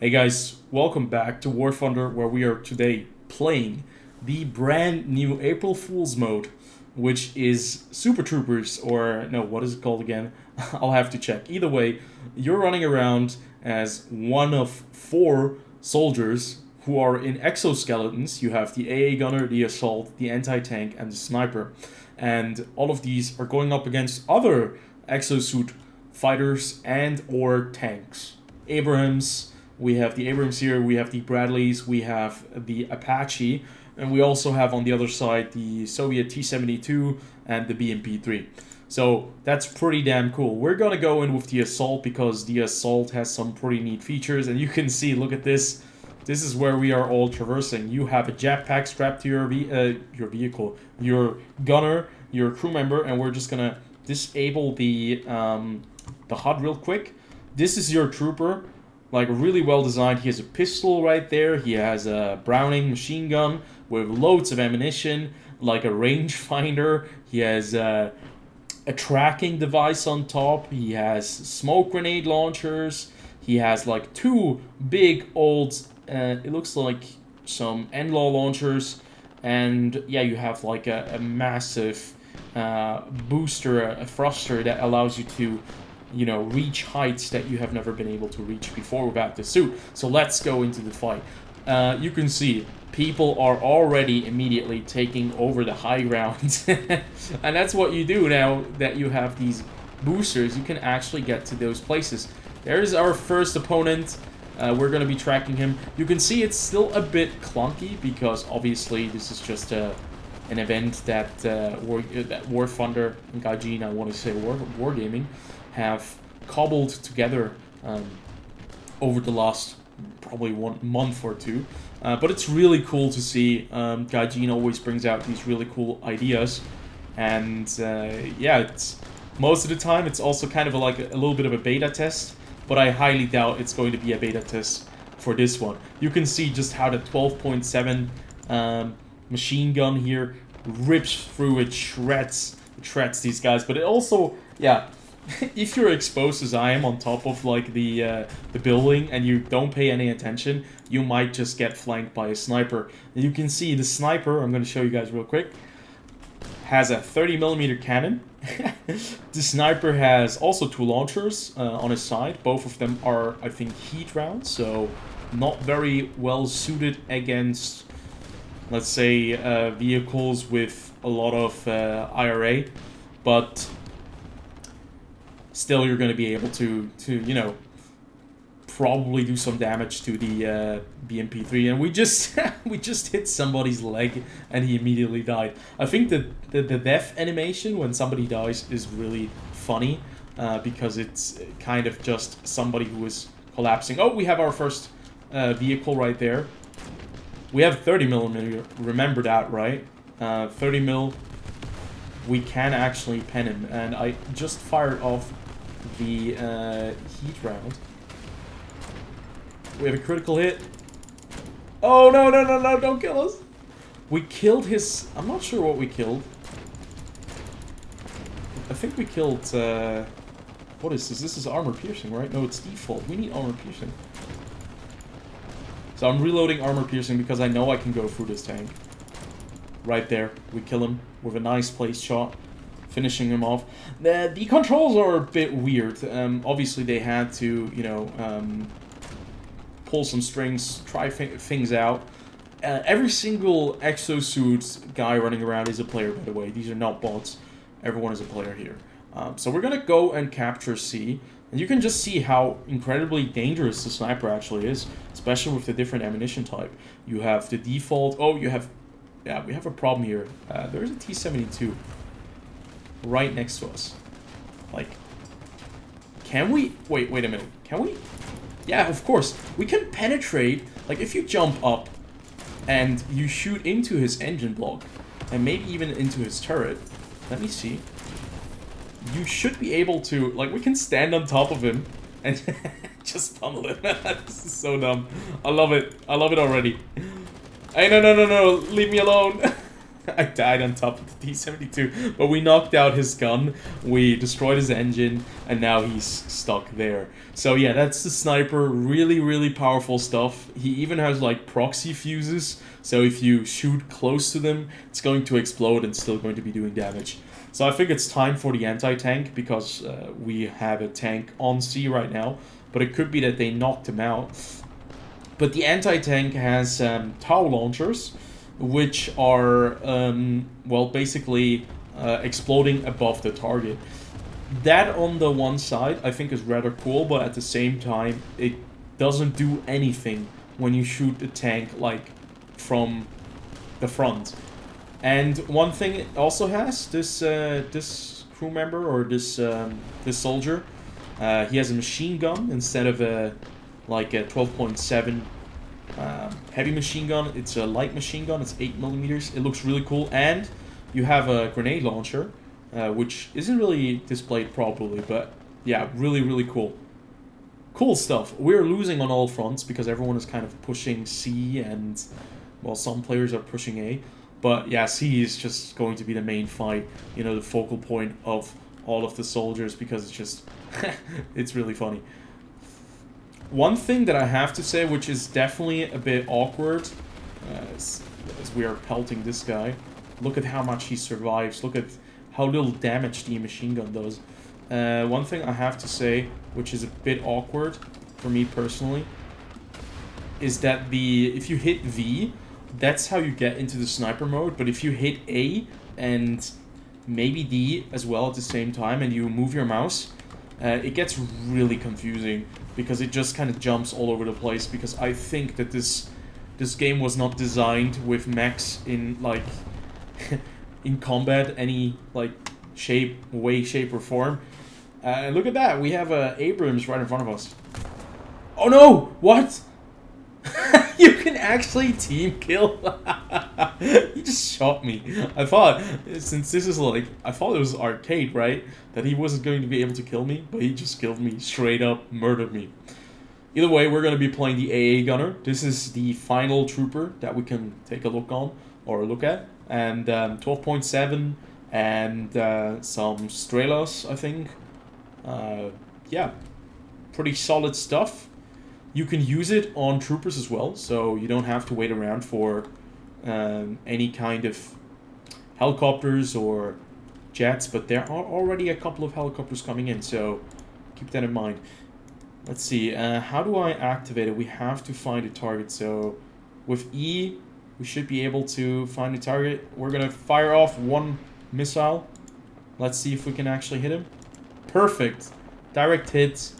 Hey guys, welcome back to War Thunder, where we are today playing the brand new April Fool's mode, which is Super Troopers, or no, what is it called again? I'll have to check. Either way, you're running around as one of 4 soldiers who are in exoskeletons. You have the AA gunner, the assault, the anti-tank, and the sniper. And all of these are going up against other exosuit fighters and or tanks. Abrams, we have the Abrams here, we have the Bradleys, we have the Apache, and we also have on the other side the Soviet T-72 and the BMP-3. So that's pretty damn cool. We're gonna go in with the assault because the assault has some pretty neat features, and you can see, look at this. This is where we are all traversing. You have a jetpack strapped to your vehicle, your gunner, your crew member, and we're just gonna disable the HUD real quick. This is your trooper, like really well designed. He has a pistol right there. He has a Browning machine gun with loads of ammunition, like a rangefinder. He has a tracking device on top. He has smoke grenade launchers. He has like 2 big old, it looks like some NLAW launchers. And yeah, you have like a massive booster, a thruster that allows you to, you know, reach heights that you have never been able to reach before without the suit. So let's go into the fight. You can see people are already immediately taking over the high ground. And that's what you do now that you have these boosters. You can actually get to those places. There's our first opponent. We're going to be tracking him. You can see it's still a bit clunky because obviously this is just an event that War Thunder and Gaijin, I want to say Wargaming, have cobbled together over the last probably 1 month or 2. But it's really cool to see. Gaijin always brings out these really cool ideas. And yeah, it's, most of the time it's also kind of like a little bit of a beta test. But I highly doubt it's going to be a beta test for this one. You can see just how the 12.7 machine gun here rips through it, shreds these guys. But it also, yeah, if you're exposed as I am on top of like the building and you don't pay any attention, you might just get flanked by a sniper. And you can see the sniper, I'm going to show you guys real quick, has a 30mm cannon. The sniper has also 2 launchers on his side. Both of them are, I think, heat rounds, so not very well suited against, let's say, vehicles with a lot of IRA, but still you're going to be able to you know, probably do some damage to the BMP-3, and we just we just hit somebody's leg and he immediately died. I think that the death animation when somebody dies is really funny because it's kind of just somebody who is collapsing. Oh, we have our first vehicle right there. We have 30mm, remember that, right? 30mm, we can actually pen him, and I just fired off the heat round. We have a critical hit. Oh, no, no, no, no, don't kill us. We killed his... I'm not sure what we killed. I think we killed... what is this? This is armor piercing, right? No, it's default. We need armor piercing. So I'm reloading armor piercing because I know I can go through this tank. Right there. We kill him with a nice place shot. Finishing him off. The controls are a bit weird. Obviously, they had to, you know... pull some strings, try things out. Every single exosuit guy running around is a player, by the way. These are not bots. Everyone is a player here. So we're going to go and capture C. And you can just see how incredibly dangerous the sniper actually is, especially with the different ammunition type. You have the default... Oh, you have... Yeah, we have a problem here. There is a T-72 right next to us. Like, can we... Wait a minute. Can we... Yeah, of course. We can penetrate, like if you jump up and you shoot into his engine block and maybe even into his turret. Let me see. You should be able to, like, we can stand on top of him and just pummel him. This is so dumb. I love it. I love it already. Hey, no, no, no, no. Leave me alone. I died on top of the T-72, but we knocked out his gun, we destroyed his engine, and now he's stuck there. So yeah, that's the sniper, really, really powerful stuff. He even has like proxy fuses, so if you shoot close to them, it's going to explode and still going to be doing damage. So I think it's time for the anti-tank, because we have a tank on C right now, but it could be that they knocked him out. But the anti-tank has tower launchers, which are, well, basically exploding above the target. That on the one side I think is rather cool, but at the same time it doesn't do anything when you shoot the tank like from the front. And one thing it also has, this crew member, or this soldier, he has a machine gun instead of a 12.7 heavy machine gun. It's a light machine gun. It's 8mm. It looks really cool. And you have a grenade launcher, which isn't really displayed properly, but yeah, really, really cool. Cool stuff. We're losing on all fronts because everyone is kind of pushing C, and well, some players are pushing A. But yeah, C is just going to be the main fight, you know, the focal point of all of the soldiers, because it's just, it's really funny. One thing that I have to say, which is definitely a bit awkward, as we are pelting this guy, look at how much he survives, look at how little damage the machine gun does. One thing I have to say, which is a bit awkward for me personally, is that if you hit V, that's how you get into the sniper mode, but if you hit A and maybe D as well at the same time and you move your mouse, it gets really confusing, because it just kind of jumps all over the place, because I think that this game was not designed with mechs in, like, in combat, any, like, way, shape, or form. Look at that, we have Abrams right in front of us. Oh no! What? You can actually team kill? He just shot me. I thought, since this is like, I thought it was arcade, right? That he wasn't going to be able to kill me, but he just killed me, straight up murdered me. Either way, we're going to be playing the AA Gunner. This is the final trooper that we can take a look on, or look at. And 12.7 and some Strelos, I think. Yeah, pretty solid stuff. You can use it on troopers as well, so you don't have to wait around for any kind of helicopters or jets, but there are already a couple of helicopters coming in, so keep that in mind. Let's see, how do I activate it? We have to find a target, so with E, we should be able to find a target. We're going to fire off one missile. Let's see if we can actually hit him. Perfect. Direct hit.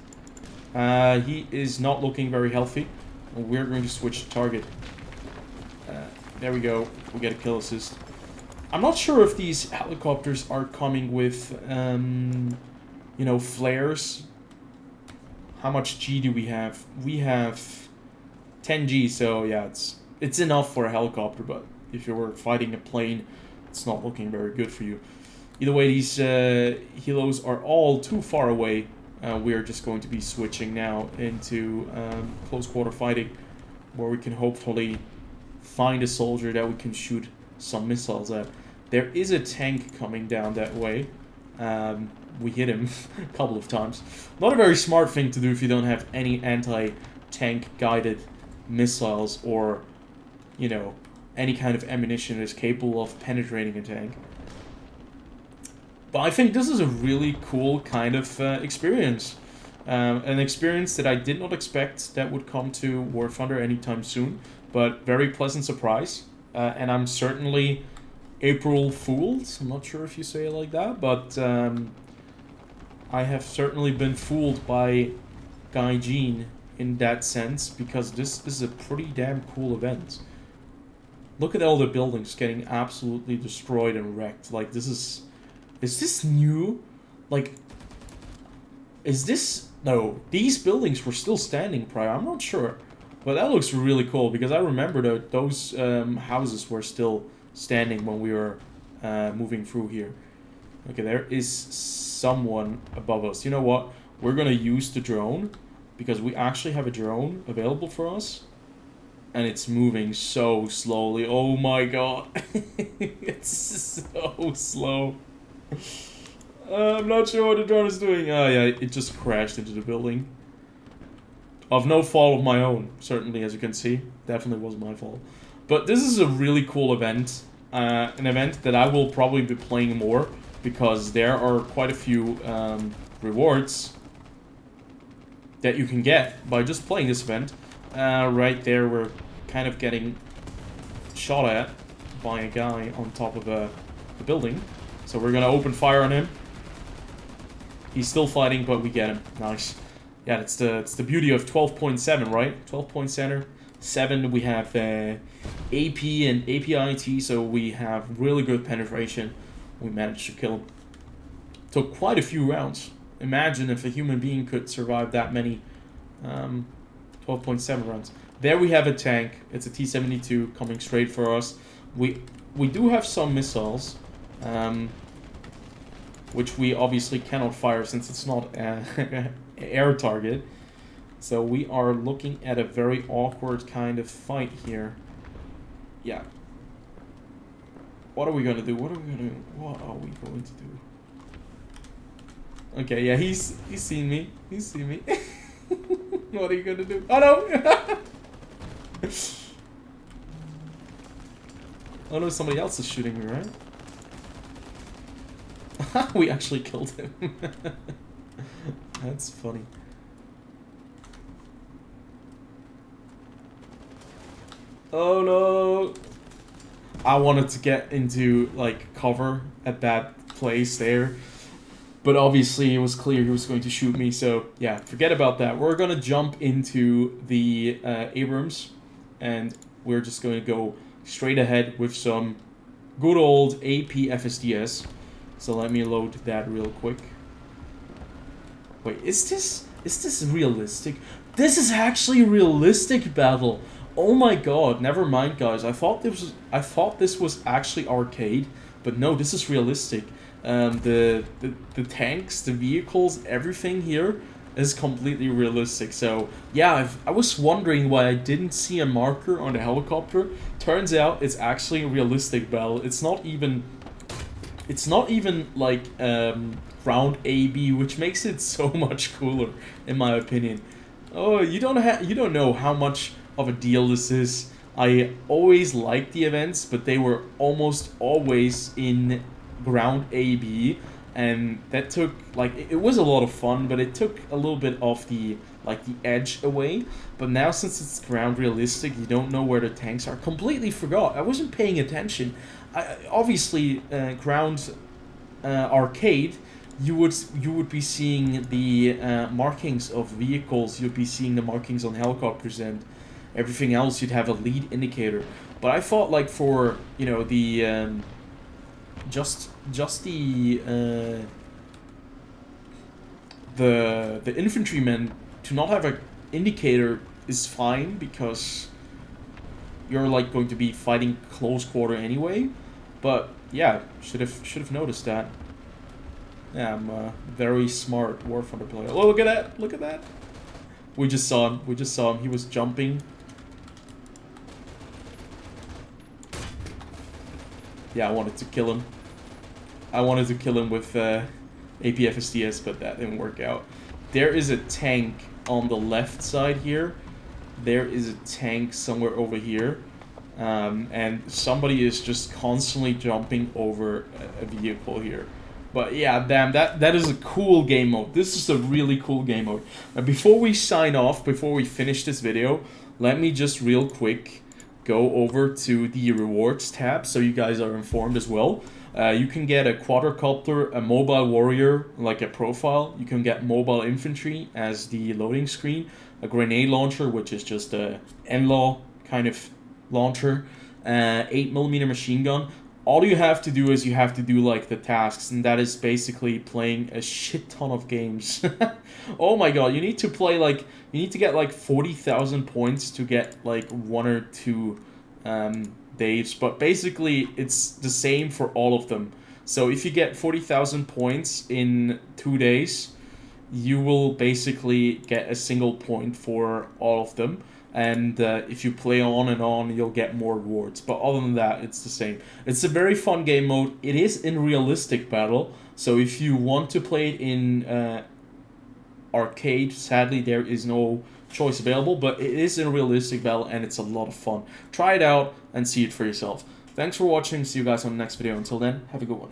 He is not looking very healthy. We're going to switch the target. There we go. We get a kill assist. I'm not sure if these helicopters are coming with, you know, flares. How much G do we have? We have 10 G, so yeah, it's enough for a helicopter, but if you were fighting a plane, it's not looking very good for you. Either way, these helos are all too far away. We are just going to be switching now into close quarter fighting, where we can hopefully find a soldier that we can shoot some missiles at. There is a tank coming down that way. We hit him a couple of times. Not a very smart thing to do if you don't have any anti-tank guided missiles, or, you know, any kind of ammunition that is capable of penetrating a tank. But I think this is a really cool kind of experience. An experience that I did not expect that would come to War Thunder anytime soon, but very pleasant surprise. And I'm certainly April fooled. I'm not sure if you say it like that, but I have certainly been fooled by Gaijin in that sense, because this is a pretty damn cool event. Look at all the buildings getting absolutely destroyed and wrecked. Like, this is this new? Like, is this... No, these buildings were still standing prior. I'm not sure. But that looks really cool, because I remember that those houses were still standing when we were moving through here. Okay, there is someone above us. You know what? We're going to use the drone, because we actually have a drone available for us. and it's moving so slowly. Oh my god. It's so slow. I'm not sure what the drone is doing. Oh yeah, it just crashed into the building. Of no fault of my own, certainly, as you can see. Definitely was my fault. But this is a really cool event. An event that I will probably be playing more, because there are quite a few rewards that you can get by just playing this event. Right there, we're kind of getting shot at by a guy on top of the building. So we're gonna open fire on him. He's still fighting, but we get him. Nice. Yeah, it's the beauty of 12.7, right? 12.7. We have AP and APIT, so we have really good penetration. We managed to kill him. Took quite a few rounds. Imagine if a human being could survive that many 12.7 rounds. There we have a tank. It's a T-72 coming straight for us. We do have some missiles, which we obviously cannot fire since it's not an air target. So we are looking at a very awkward kind of fight here. Yeah. What are we gonna do? What are we going to do? Okay, yeah, he's seen me. He's seen me. What are you gonna do? Oh no! Oh no, somebody else is shooting me, right? We actually killed him. That's funny. Oh no! I wanted to get into, like, cover at that place there. But obviously it was clear he was going to shoot me, so yeah, forget about that. We're gonna jump into the Abrams, and we're just going to go straight ahead with some good old AP FSDS. So let me load that real quick. Wait, is this realistic? This is actually a realistic battle. Oh my god, never mind guys. I thought this was actually arcade, but no, this is realistic. The tanks, the vehicles, everything here is completely realistic. So yeah, I was wondering why I didn't see a marker on the helicopter. Turns out it's actually a realistic battle. It's not even like ground AB, which makes it so much cooler in my opinion. Oh, you don't know how much of a deal this is. I always liked the events, but they were almost always in ground AB, and that took, like, it was a lot of fun, but it took a little bit of the edge away. But now, since it's ground realistic, you don't know where the tanks are. Completely forgot. I wasn't paying attention. Obviously, ground arcade, you would be seeing the markings of vehicles. You'd be seeing the markings on helicopters and everything else. You'd have a lead indicator. But I thought, like, for, you know, the just the infantrymen to not have an indicator is fine, because you're, like, going to be fighting close quarter anyway. But yeah, should have noticed that. Yeah, I'm a very smart War Thunder player. Oh, look at that! Look at that! We just saw him. He was jumping. Yeah, I wanted to kill him. I wanted to kill him with APFSDS, but that didn't work out. There is a tank on the left side here. There is a tank somewhere over here. And somebody is just constantly jumping over a vehicle here. But yeah, damn, that is a cool game mode. This is a really cool game mode. Now, before we sign off, before we finish this video, let me just real quick go over to the rewards tab so you guys are informed as well. You can get a quadricopter, a mobile warrior, like a profile. You can get mobile infantry as the loading screen, a grenade launcher, which is just a NLAW kind of launcher, 8mm machine gun. All you have to do is you have to do, like, the tasks, and that is basically playing a shit ton of games. Oh my god, you need to play, like, you need to get like 40,000 points to get like 1 or 2 days, but basically it's the same for all of them. So if you get 40,000 points in 2 days, you will basically get a single point for all of them. and if you play on and on, you'll get more rewards. But other than that, it's the same. It's a very fun game mode. It is in realistic battle, so if you want to play it in arcade, sadly there is no choice available, but it is in realistic battle and it's a lot of fun. Try it out and see it for yourself. Thanks for watching. See you guys on the next video. Until then, have a good one.